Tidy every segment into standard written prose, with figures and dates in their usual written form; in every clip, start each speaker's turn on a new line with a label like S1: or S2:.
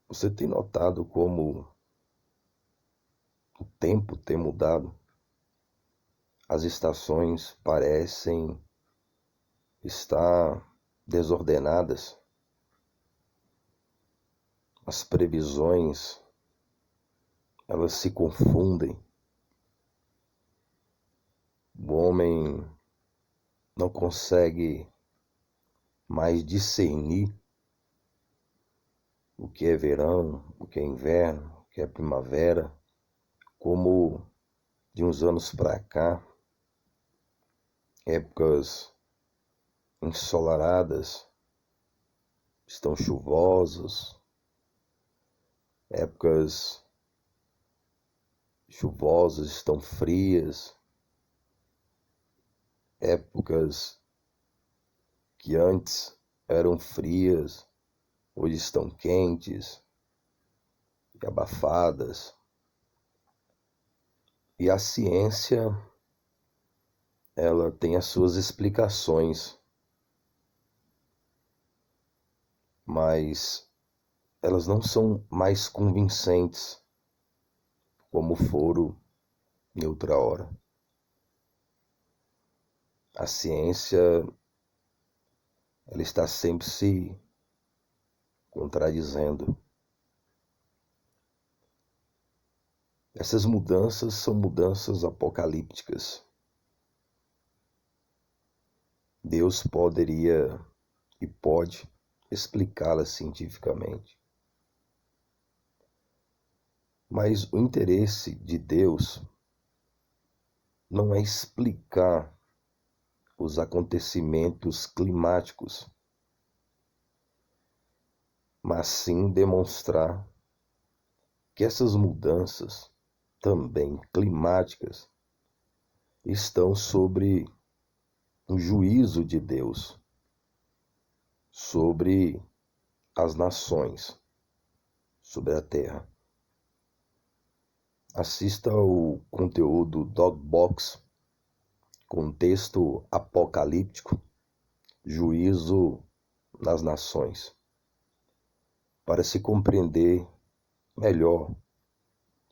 S1: Você tem notado como o tempo tem mudado? As estações parecem estar desordenadas. As previsões, elas se confundem. O homem não consegue mais discernir o que é verão, o que é inverno, o que é primavera, como de uns anos para cá, épocas ensolaradas estão chuvosas, épocas chuvosas estão frias, épocas que antes eram frias, hoje estão quentes e abafadas. E a ciência, ela tem as suas explicações, mas elas não são mais convincentes como foram em outra hora. A ciência, ela está sempre se contradizendo. Essas mudanças são mudanças apocalípticas. Deus poderia e pode explicá-las cientificamente. Mas o interesse de Deus não é explicar os acontecimentos climáticos, mas sim demonstrar que essas mudanças, também climáticas, estão sobre o juízo de Deus sobre as nações, sobre a terra. Assista ao conteúdo Dogbox, contexto apocalíptico, juízo nas nações, para se compreender melhor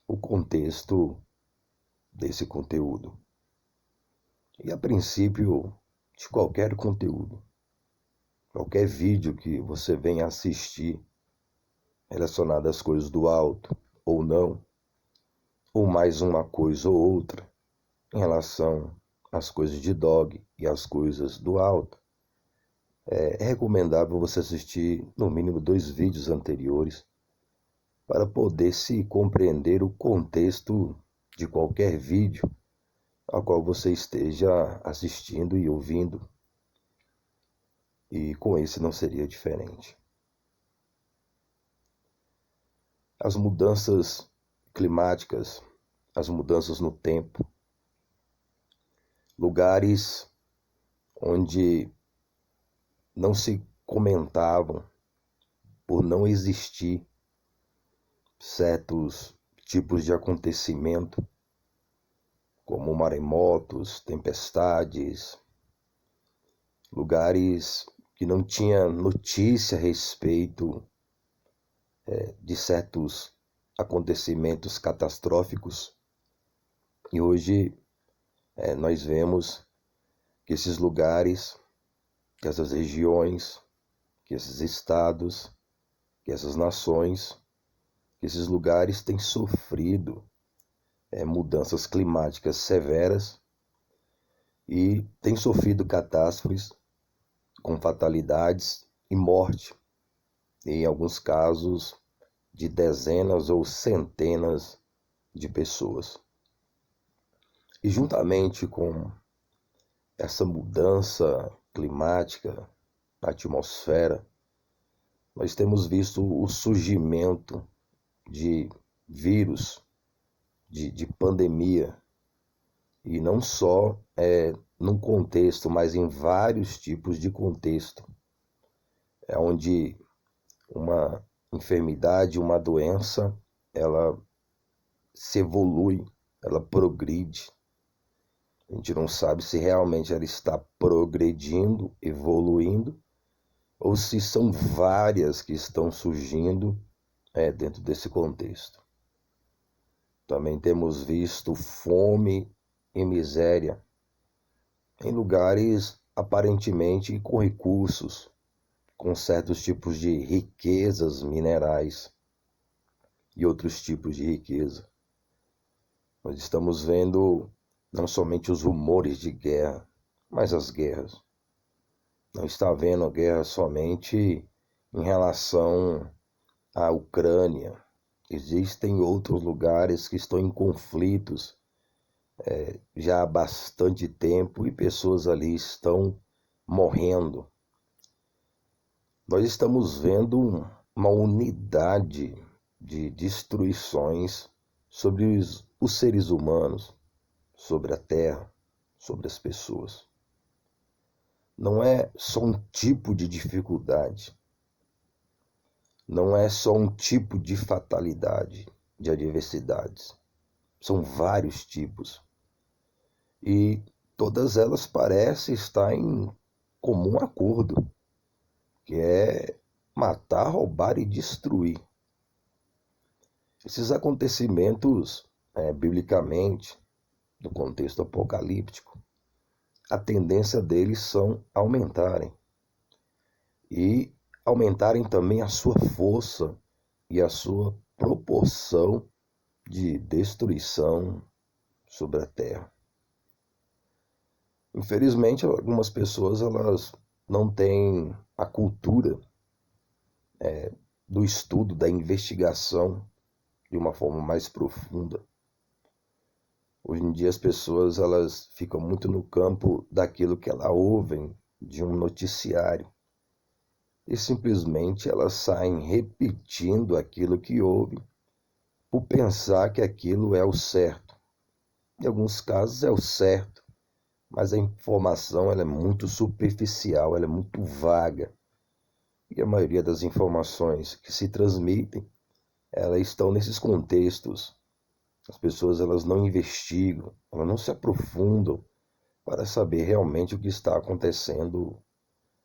S1: o contexto desse conteúdo. E a princípio, de qualquer conteúdo, qualquer vídeo que você venha assistir relacionado às coisas do alto ou não, ou mais uma coisa ou outra em relação às coisas de dog e às coisas do alto, é recomendável você assistir no mínimo 2 vídeos anteriores para poder se compreender o contexto de qualquer vídeo ao qual você esteja assistindo e ouvindo. E com esse não seria diferente. As mudanças climáticas, as mudanças no tempo, lugares onde não se comentavam por não existir certos tipos de acontecimento, como maremotos, tempestades, lugares que não tinha notícia a respeito de certos acontecimentos catastróficos. E hoje nós vemos que esses lugares, que essas regiões, que esses estados, que essas nações, que esses lugares têm sofrido mudanças climáticas severas e têm sofrido catástrofes com fatalidades e morte, em alguns casos de dezenas ou centenas de pessoas. E juntamente com essa mudança climática na atmosfera, nós temos visto o surgimento de vírus, de pandemia, e não só num contexto, mas em vários tipos de contexto, onde uma enfermidade, uma doença, ela se evolui, ela progride. A gente não sabe se realmente ela está progredindo, evoluindo, ou se são várias que estão surgindo dentro desse contexto. Também temos visto fome e miséria em lugares aparentemente com recursos, com certos tipos de riquezas minerais e outros tipos de riqueza. Nós estamos vendo não somente os rumores de guerra, mas as guerras. Não está havendo a guerra somente em relação à Ucrânia. Existem outros lugares que estão em conflitos já há bastante tempo e pessoas ali estão morrendo. Nós estamos vendo uma unidade de destruições sobre os seres humanos, sobre a terra, sobre as pessoas. Não é só um tipo de dificuldade, não é só um tipo de fatalidade, de adversidades. São vários tipos. E todas elas parecem estar em comum acordo, que é matar, roubar e destruir. Esses acontecimentos, biblicamente, no contexto apocalíptico, a tendência deles são aumentarem. E aumentarem também a sua força e a sua proporção de destruição sobre a terra. Infelizmente, algumas pessoas elas não têm a cultura do estudo, da investigação de uma forma mais profunda. Hoje em dia as pessoas elas ficam muito no campo daquilo que elas ouvem de um noticiário e simplesmente elas saem repetindo aquilo que ouvem por pensar que aquilo é o certo. Em alguns casos é o certo, mas a informação ela é muito superficial, ela é muito vaga. E a maioria das informações que se transmitem, elas estão nesses contextos. As pessoas elas não investigam, elas não se aprofundam para saber realmente o que está acontecendo,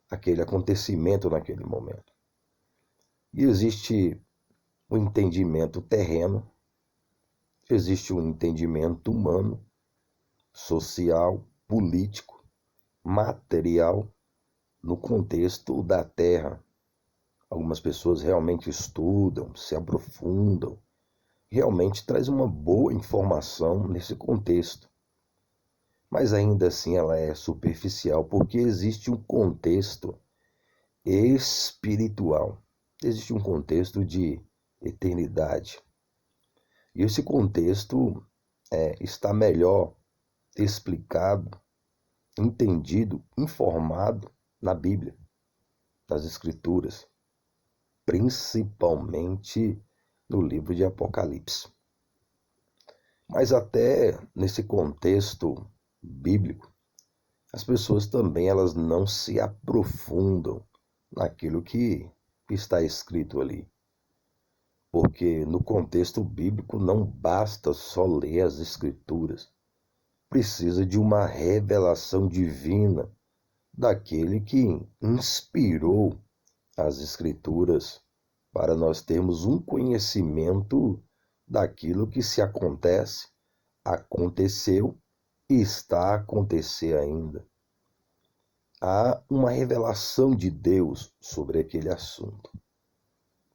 S1: aquele acontecimento naquele momento. E existe um entendimento terreno, existe um entendimento humano, social, político, material, no contexto da Terra. Algumas pessoas realmente estudam, se aprofundam, realmente traz uma boa informação nesse contexto. Mas ainda assim ela é superficial, porque existe um contexto espiritual, existe um contexto de eternidade. E esse contexto está melhor explicado, entendido, informado na Bíblia, nas Escrituras, principalmente no livro de Apocalipse. Mas até nesse contexto bíblico, as pessoas também elas não se aprofundam naquilo que está escrito ali. Porque no contexto bíblico não basta só ler as Escrituras, precisa de uma revelação divina daquele que inspirou as Escrituras para nós termos um conhecimento daquilo que se acontece, aconteceu e está a acontecer ainda. Há uma revelação de Deus sobre aquele assunto,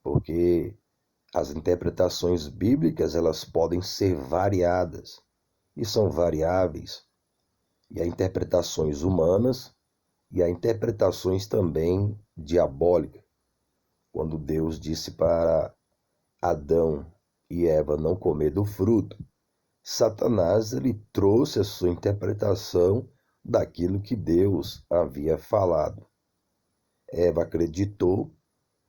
S1: porque as interpretações bíblicas elas podem ser variadas e são variáveis, e há interpretações humanas e há interpretações também diabólicas. Quando Deus disse para Adão e Eva não comer do fruto, Satanás ele trouxe a sua interpretação daquilo que Deus havia falado. Eva acreditou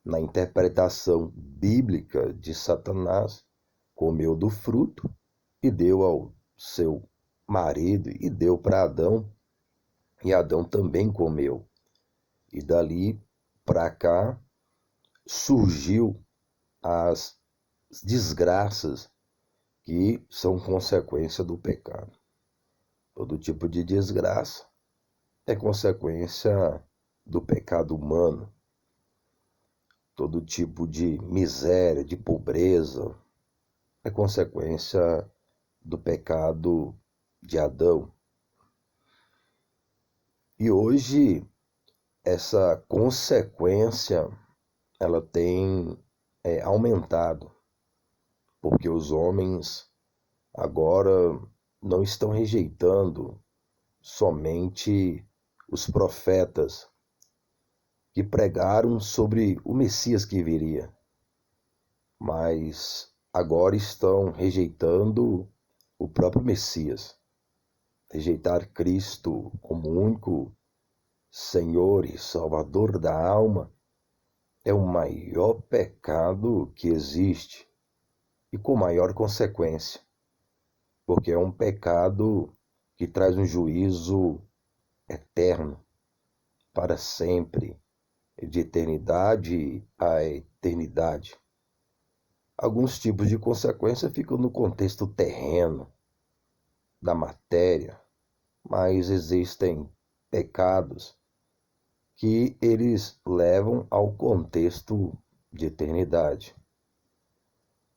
S1: na interpretação bíblica de Satanás, comeu do fruto e deu ao seu marido e deu para Adão, e Adão também comeu. E dali para cá surgiu as desgraças que são consequência do pecado. Todo tipo de desgraça é consequência do pecado humano. todo tipo de miséria, de pobreza, é consequência do pecado de Adão. E hoje essa consequência ela tem aumentado, porque os homens agora não estão rejeitando somente os profetas que pregaram sobre o Messias que viria, mas agora estão rejeitando o próprio Messias. Rejeitar Cristo como único Senhor e Salvador da alma é o maior pecado que existe e com maior consequência, porque é um pecado que traz um juízo eterno para sempre, de eternidade a eternidade. Alguns tipos de consequência ficam no contexto terreno, da matéria, mas existem pecados que eles levam ao contexto de eternidade.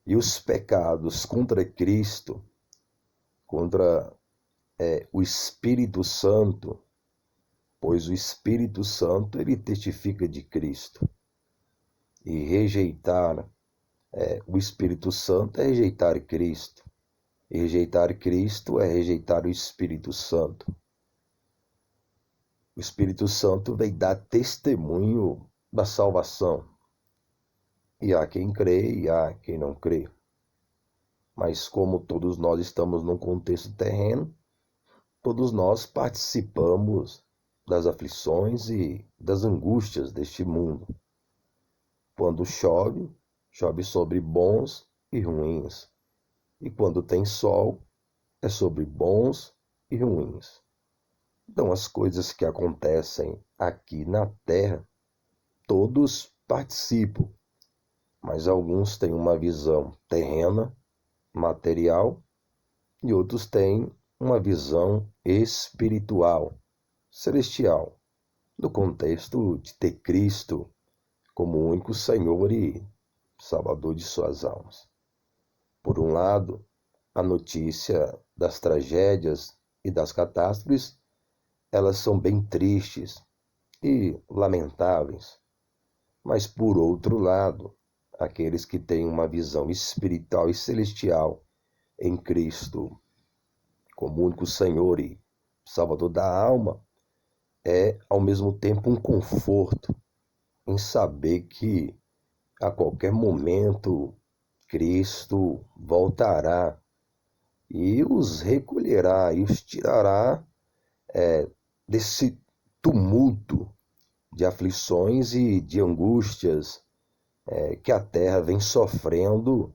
S1: E os pecados contra Cristo, contra o Espírito Santo, pois o Espírito Santo ele testifica de Cristo. E rejeitar o Espírito Santo é rejeitar Cristo. E rejeitar Cristo é rejeitar o Espírito Santo. O Espírito Santo vem dar testemunho da salvação. E há quem crê e há quem não crê. Mas como todos nós estamos num contexto terreno, todos nós participamos das aflições e das angústias deste mundo. Quando chove, chove sobre bons e ruins. E quando tem sol, é sobre bons e ruins. Então, as coisas que acontecem aqui na Terra, todos participam, mas alguns têm uma visão terrena, material, e outros têm uma visão espiritual, celestial, no contexto de ter Cristo como o único Senhor e Salvador de suas almas. Por um lado, a notícia das tragédias e das catástrofes, elas são bem tristes e lamentáveis. Mas, por outro lado, aqueles que têm uma visão espiritual e celestial em Cristo como único Senhor e Salvador da alma, é ao mesmo tempo um conforto em saber que a qualquer momento Cristo voltará e os recolherá e os tirará desse tumulto de aflições e de angústias que a terra vem sofrendo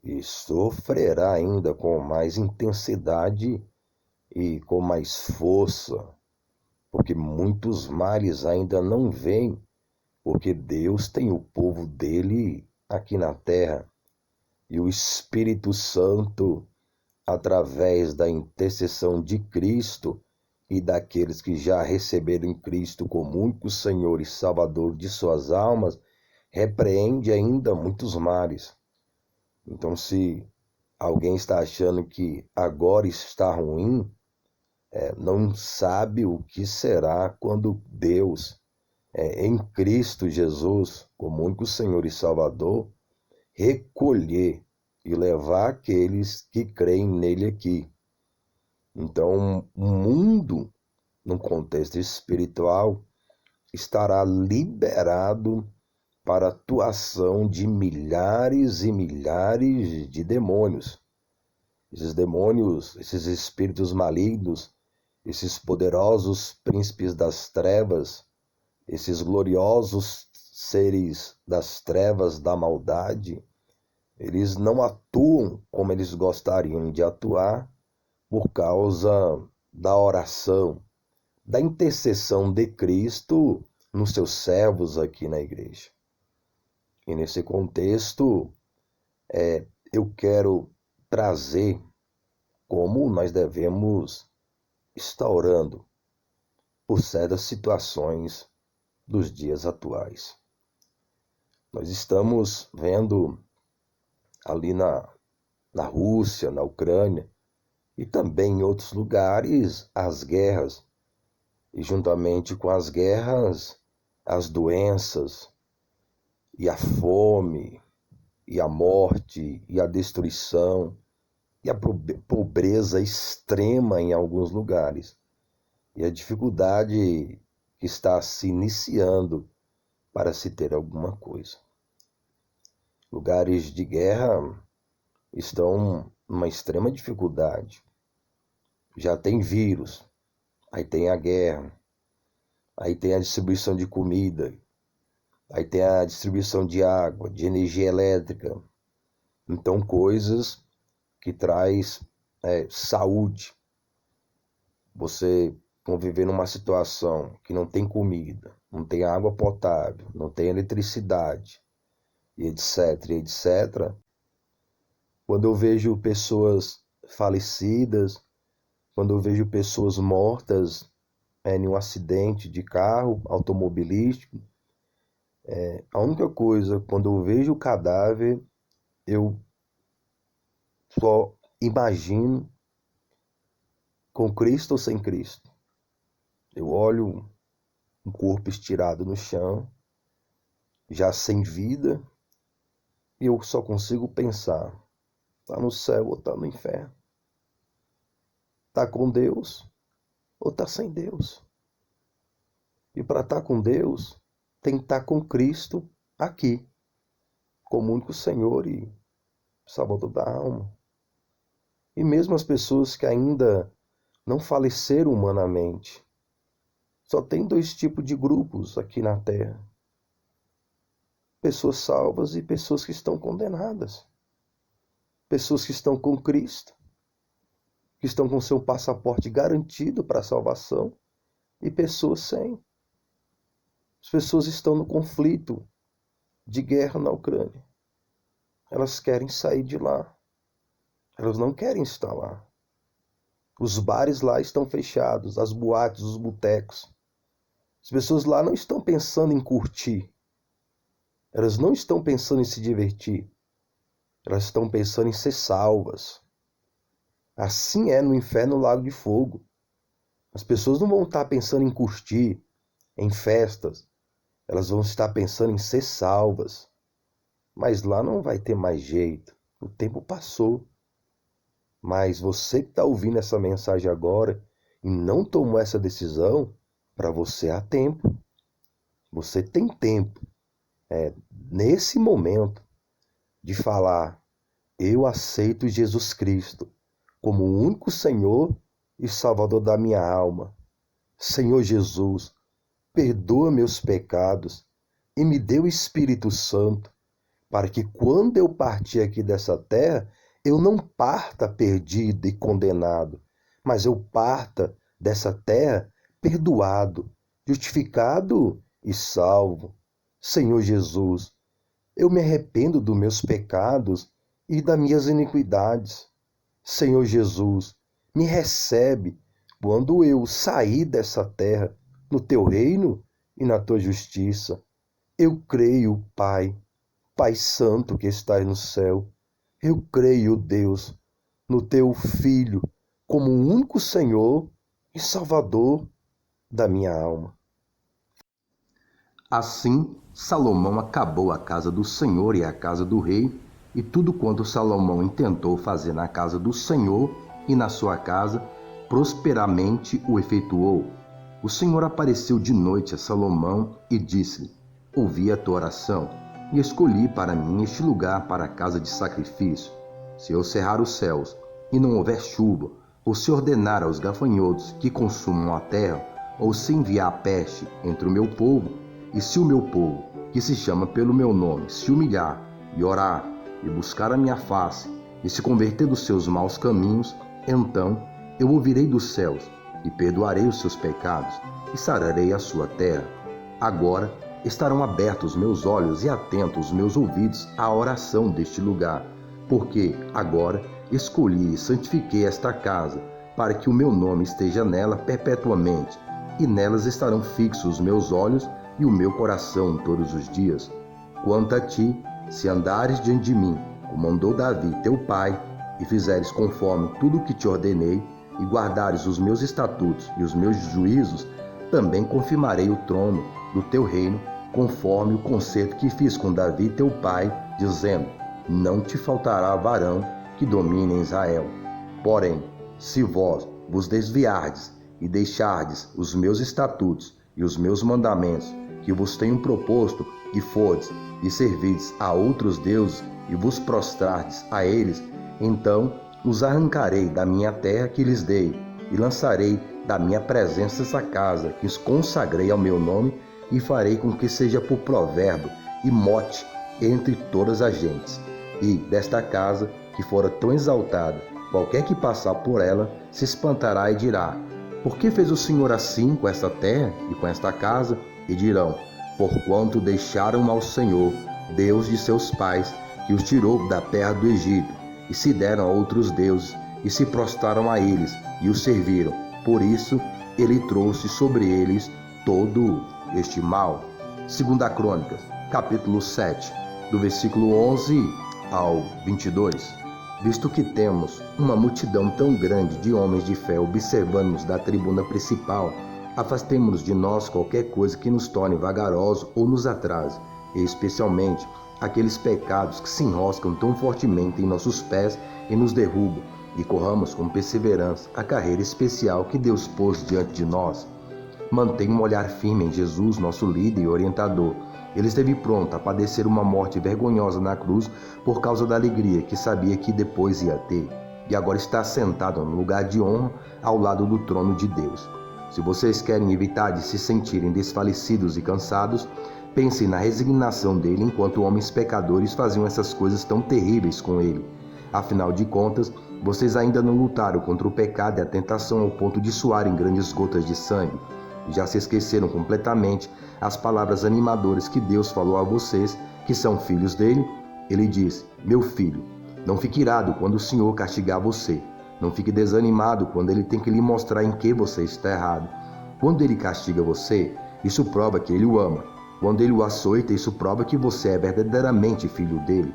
S1: e sofrerá ainda com mais intensidade e com mais força, porque muitos males ainda não vêm, porque Deus tem o povo dele aqui na terra e o Espírito Santo, através da intercessão de Cristo e daqueles que já receberam Cristo como único Senhor e Salvador de suas almas, repreende ainda muitos males. Então, se alguém está achando que agora está ruim, não sabe o que será quando Deus, em Cristo Jesus, como único Senhor e Salvador, recolher e levar aqueles que creem nele aqui. Então, o mundo, num contexto espiritual, estará liberado para a atuação de milhares e milhares de demônios. Esses demônios, esses espíritos malignos, esses poderosos príncipes das trevas, esses gloriosos seres das trevas da maldade, eles não atuam como eles gostariam de atuar por causa da oração, da intercessão de Cristo nos seus servos aqui na igreja. E nesse contexto, eu quero trazer como nós devemos estar orando por certas situações dos dias atuais. Nós estamos vendo ali na Rússia, na Ucrânia e também em outros lugares as guerras. E juntamente com as guerras, as doenças e a fome e a morte e a destruição e a pobreza extrema em alguns lugares. E a dificuldade que está se iniciando para se ter alguma coisa. Lugares de guerra estão numa extrema dificuldade. Já tem vírus, aí tem a guerra, aí tem a distribuição de comida, aí tem a distribuição de água, de energia elétrica. Então, coisas que traz saúde. Você conviver numa situação que não tem comida, não tem água potável, não tem eletricidade, e etc, etc. Quando eu vejo pessoas falecidas, quando eu vejo pessoas mortas em um acidente de carro automobilístico, a única coisa, quando eu vejo o cadáver, eu só imagino com Cristo ou sem Cristo. Eu olho um corpo estirado no chão, já sem vida, e eu só consigo pensar, tá no céu ou tá no inferno? Tá com Deus ou tá sem Deus? E para estar com Deus, tem que estar com Cristo aqui, como único Senhor e Salvador da alma. E mesmo as pessoas que ainda não faleceram humanamente, só tem dois tipos de grupos aqui na Terra: pessoas salvas e pessoas que estão condenadas. Pessoas que estão com Cristo, que estão com seu passaporte garantido para a salvação, e pessoas sem. As pessoas estão no conflito de guerra na Ucrânia. Elas querem sair de lá. Elas não querem estar lá. Os bares lá estão fechados, as boates, os botecos. As pessoas lá não estão pensando em curtir. Elas não estão pensando em se divertir. Elas estão pensando em ser salvas. Assim é no inferno, no lago de fogo. As pessoas não vão estar pensando em curtir, em festas. Elas vão estar pensando em ser salvas. Mas lá não vai ter mais jeito. O tempo passou. Mas você que está ouvindo essa mensagem agora e não tomou essa decisão, para você há tempo. Você tem tempo, nesse momento, de falar: eu aceito Jesus Cristo como o único Senhor e Salvador da minha alma. Senhor Jesus, perdoa meus pecados e me dê o Espírito Santo, para que quando eu partir aqui dessa terra, eu não parta perdido e condenado, mas eu parta dessa terra perdoado, justificado e salvo. Senhor Jesus, eu me arrependo dos meus pecados e das minhas iniquidades. Senhor Jesus, me recebe quando eu sair dessa terra, no teu reino e na tua justiça. Eu creio, Pai, Pai Santo que estás no céu. Eu creio, Deus, no teu Filho como o único Senhor e Salvador da minha alma. Assim, Salomão acabou a casa do Senhor e a casa do rei, e tudo quanto Salomão intentou fazer na casa do Senhor e na sua casa, prosperamente o efetuou. O Senhor apareceu de noite a Salomão e disse-lhe: ouvi a tua oração e escolhi para mim este lugar para a casa de sacrifício. Se eu cerrar os céus e não houver chuva, ou se ordenar aos gafanhotos que consumam a terra, ou se enviar a peste entre o meu povo, e se o meu povo, que se chama pelo meu nome, se humilhar e orar e buscar a minha face e se converter dos seus maus caminhos, então eu ouvirei dos céus e perdoarei os seus pecados e sararei a sua terra. Agora estarão abertos meus olhos e atentos os meus ouvidos à oração deste lugar, porque agora escolhi e santifiquei esta casa, para que o meu nome esteja nela perpetuamente, e nelas estarão fixos os meus olhos e o meu coração todos os dias. Quanto a ti, se andares diante de mim, como andou Davi teu pai, e fizeres conforme tudo o que te ordenei, e guardares os meus estatutos e os meus juízos, também confirmarei o trono do teu reino, conforme o concerto que fiz com Davi teu pai, dizendo: não te faltará varão que domine em Israel. Porém, se vós vos desviardes e deixardes os meus estatutos e os meus mandamentos, que vos tenho proposto, e fordes e servides a outros deuses, e vos prostrardes a eles, então os arrancarei da minha terra que lhes dei, e lançarei da minha presença essa casa que os consagrei ao meu nome, e farei com que seja por provérbio e mote entre todas as gentes. E desta casa, que fora tão exaltada, qualquer que passar por ela se espantará e dirá: por que fez o Senhor assim com esta terra e com esta casa? E dirão: porquanto deixaram ao Senhor, Deus de seus pais, que os tirou da terra do Egito, e se deram a outros deuses, e se prostraram a eles, e os serviram. Por isso, ele trouxe sobre eles todo este mal. 2 Crônicas, capítulo 7, do versículo 11 ao 22. Visto que temos uma multidão tão grande de homens de fé observando-nos da tribuna principal, afastemo-nos de nós qualquer coisa que nos torne vagarosos ou nos atrase, e especialmente aqueles pecados que se enroscam tão fortemente em nossos pés e nos derrubam, e corramos com perseverança a carreira especial que Deus pôs diante de nós. Mantenha um olhar firme em Jesus, nosso líder e orientador. Ele esteve pronto a padecer uma morte vergonhosa na cruz por causa da alegria que sabia que depois ia ter, e agora está sentado no lugar de honra ao lado do trono de Deus. Se vocês querem evitar de se sentirem desfalecidos e cansados, pensem na resignação dele enquanto homens pecadores faziam essas coisas tão terríveis com ele. Afinal de contas, vocês ainda não lutaram contra o pecado e a tentação ao ponto de suarem grandes gotas de sangue. Já se esqueceram completamente as palavras animadoras que Deus falou a vocês, que são filhos dele. Ele disse: meu filho, não fique irado quando o Senhor castigar você. Não fique desanimado quando ele tem que lhe mostrar em que você está errado. Quando ele castiga você, isso prova que ele o ama. Quando ele o açoita, isso prova que você é verdadeiramente filho dele.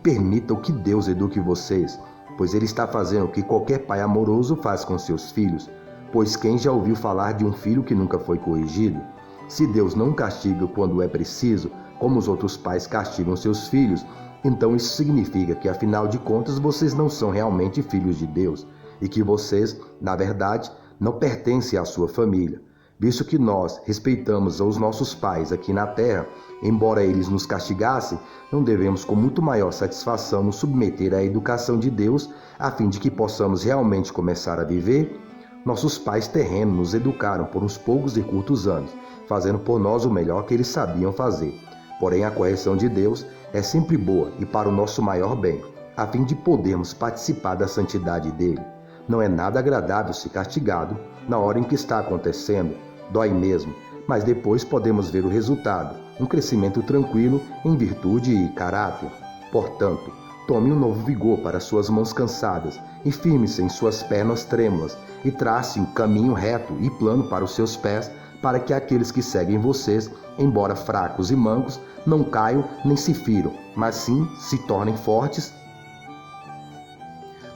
S1: Permitam que Deus eduque vocês, pois ele está fazendo o que qualquer pai amoroso faz com seus filhos. Pois quem já ouviu falar de um filho que nunca foi corrigido? Se Deus não castiga quando é preciso, como os outros pais castigam seus filhos, então isso significa que, afinal de contas, vocês não são realmente filhos de Deus e que vocês, na verdade, não pertencem à sua família. Visto que nós respeitamos os nossos pais aqui na terra, embora eles nos castigassem, não devemos com muito maior satisfação nos submeter à educação de Deus, a fim de que possamos realmente começar a viver? Nossos pais terrenos nos educaram por uns poucos e curtos anos, fazendo por nós o melhor que eles sabiam fazer. Porém, a correção de Deus é sempre boa e para o nosso maior bem, a fim de podermos participar da santidade dele. Não é nada agradável ser castigado na hora em que está acontecendo, dói mesmo, mas depois podemos ver o resultado, um crescimento tranquilo em virtude e caráter. Portanto, tome um novo vigor para suas mãos cansadas e firme-se em suas pernas trêmulas, e trace um caminho reto e plano para os seus pés, para que aqueles que seguem vocês, embora fracos e mancos, não caiam nem se firam, mas sim se tornem fortes.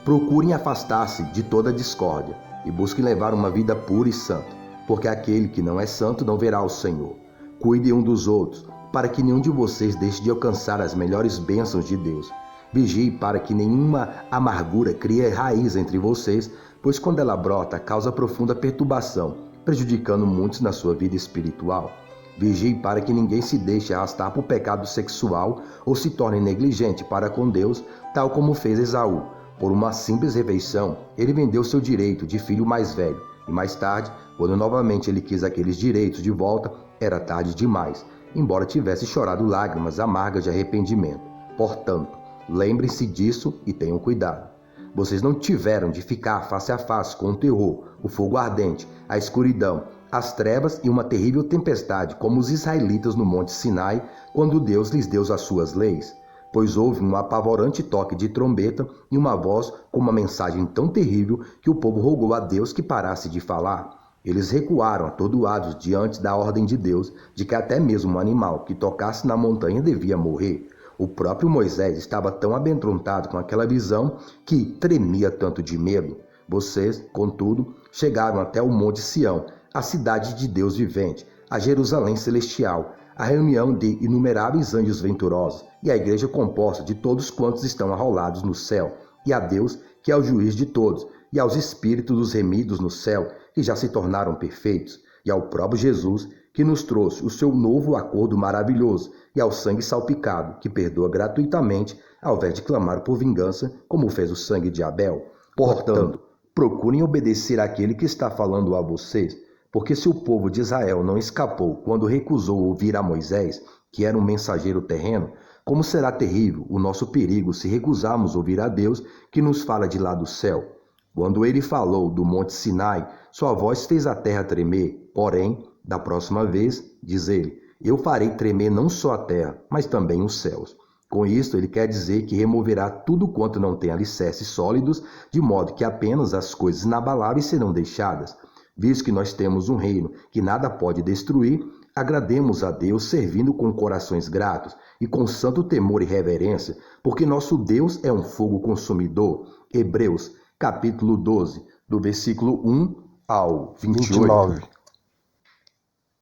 S1: Procurem afastar-se de toda discórdia e busquem levar uma vida pura e santa, porque aquele que não é santo não verá o Senhor. Cuidem um dos outros, para que nenhum de vocês deixe de alcançar as melhores bênçãos de Deus. Vigie para que nenhuma amargura crie raiz entre vocês, pois quando ela brota, causa profunda perturbação, prejudicando muitos na sua vida espiritual. Vigie para que ninguém se deixe arrastar por pecado sexual ou se torne negligente para com Deus, tal como fez Esaú. Por uma simples refeição, ele vendeu seu direito de filho mais velho, e mais tarde, quando novamente ele quis aqueles direitos de volta, era tarde demais, embora tivesse chorado lágrimas amargas de arrependimento. Portanto, lembrem-se disso e tenham cuidado. Vocês não tiveram de ficar face a face com o terror, o fogo ardente, a escuridão, as trevas e uma terrível tempestade, como os israelitas no Monte Sinai, quando Deus lhes deu as suas leis. Pois houve um apavorante toque de trombeta e uma voz com uma mensagem tão terrível que o povo rogou a Deus que parasse de falar. Eles recuaram atordoados diante da ordem de Deus de que até mesmo um animal que tocasse na montanha devia morrer. O próprio Moisés estava tão amedrontado com aquela visão que tremia tanto de medo. Vocês, contudo, chegaram até o Monte Sião, a cidade de Deus vivente, a Jerusalém celestial, a reunião de inumeráveis anjos venturosos e a igreja composta de todos quantos estão arrolados no céu, e a Deus, que é o juiz de todos, e aos espíritos dos remidos no céu, que já se tornaram perfeitos, e ao próprio Jesus, que nos trouxe o seu novo acordo maravilhoso, e ao sangue salpicado, que perdoa gratuitamente, ao invés de clamar por vingança, como fez o sangue de Abel. Portanto, procurem obedecer àquele que está falando a vocês, porque se o povo de Israel não escapou quando recusou ouvir a Moisés, que era um mensageiro terreno, como será terrível o nosso perigo se recusarmos ouvir a Deus que nos fala de lá do céu. Quando ele falou do Monte Sinai, sua voz fez a terra tremer. Porém, da próxima vez, diz ele, eu farei tremer não só a terra, mas também os céus. Com isto, ele quer dizer que removerá tudo quanto não tem alicerces sólidos, de modo que apenas as coisas inabaláveis serão deixadas. Visto que nós temos um reino que nada pode destruir, agrademos a Deus servindo com corações gratos e com santo temor e reverência, porque nosso Deus é um fogo consumidor. Hebreus, capítulo 12, do versículo 1 ao 28.